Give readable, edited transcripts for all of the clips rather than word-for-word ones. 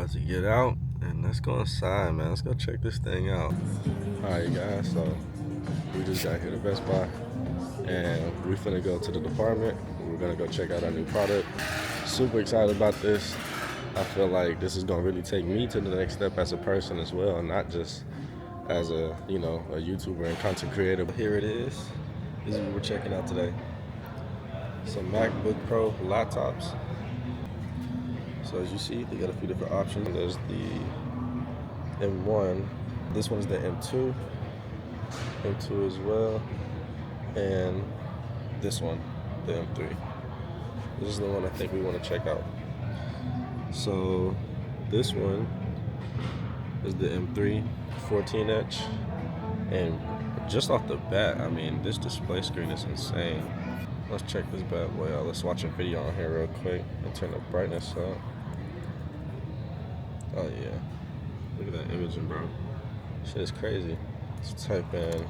about to get out and let's go inside, man. Let's go check this thing out. Alright guys, so we just got here to Best Buy and we finna go to the department. We're gonna go check out our new product. Super excited about this. I feel like this is gonna really take me to the next step as a person as well, not just as a, you know, a YouTuber and content creator. But here it is. This is what we're checking out today. Some MacBook Pro laptops. So as you see, they got a few different options. There's the M1. This one's the M2 as well, and this one, the M3. This is the one I think we want to check out. So this one is the M3 14-inch, and just off the bat, I mean, this display screen is insane. Let's check this bad boy out. Let's watch a video on here real quick and turn the brightness up. Oh yeah, look at that imaging, bro. Shit is crazy. Let's type in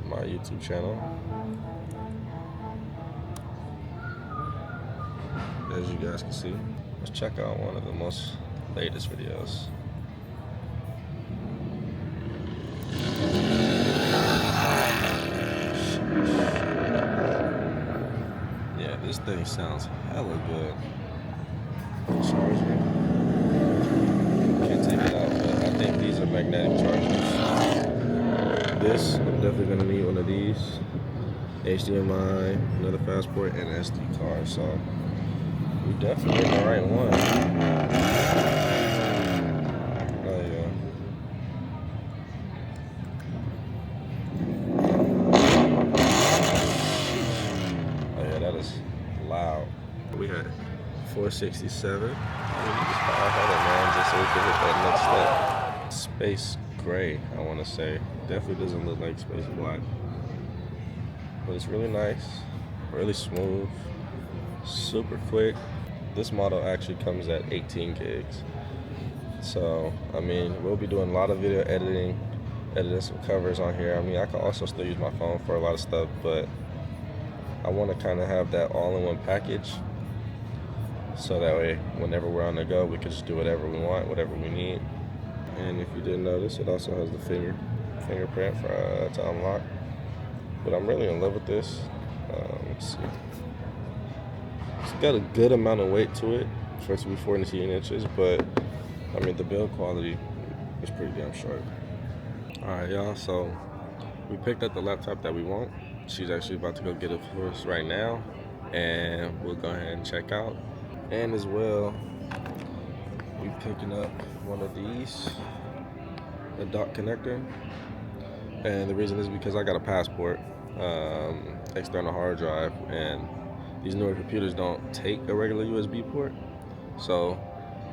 my YouTube channel. As you guys can see, let's check out one of the most latest videos. Yeah, this thing sounds hella good. Charger. Can't take it out, but I think these are magnetic chargers. This, I'm definitely gonna need one of these. HDMI, another fast port, and an SD card. So we definitely getting the right one. Oh yeah. Oh yeah, that is loud. We had 467. We just had it, man, just so we could hit that next step. Space gray, I want to say. Definitely doesn't look like space black, but it's really nice, really smooth, super quick. This model actually comes at 18 gigs. So, I mean, we'll be doing a lot of video editing some covers on here. I mean, I can also still use my phone for a lot of stuff, but I want to kind of have that all-in-one package. So that way, whenever we're on the go, we can just do whatever we want, whatever we need. And if you didn't notice, it also has the fingerprint for to unlock. But I'm really in love with this. Let's see. It's got a good amount of weight to it for it to be 14 inches, but I mean the build quality is pretty damn sharp. Alright y'all, so we picked up the laptop that we want. She's actually about to go get it for us right now, and we'll go ahead and check out. And as well, we picking up one of these, a dock connector. And the reason is because I got a passport, external hard drive, and these newer computers don't take a regular USB port. So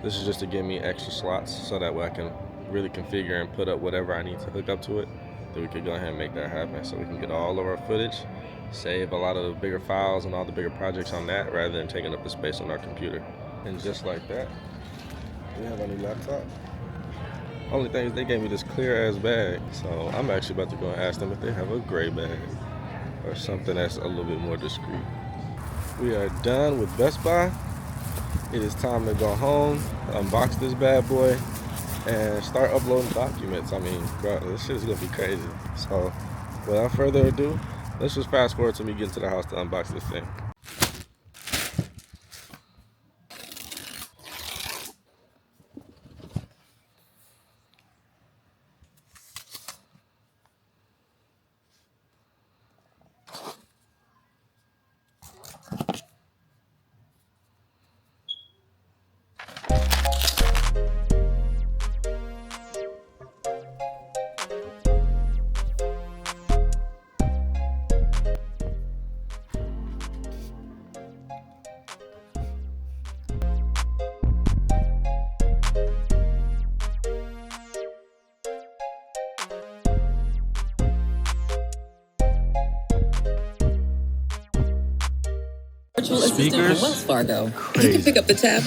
this is just to give me extra slots so that way I can really configure and put up whatever I need to hook up to it, that we could go ahead and make that happen so we can get all of our footage, save a lot of the bigger files and all the bigger projects on that rather than taking up the space on our computer. And just like that, we have our new laptop. Only thing is they gave me this clear ass bag, so I'm actually about to go and ask them if they have a gray bag or something that's a little bit more discreet. We are done with Best Buy. It is time to go home, unbox this bad boy, and start uploading documents. I mean, bro, this shit is gonna be crazy. So without further ado, let's just fast forward to me getting to the house to unbox this thing. Virtual assistant from Wells Fargo. You can pick up the tab.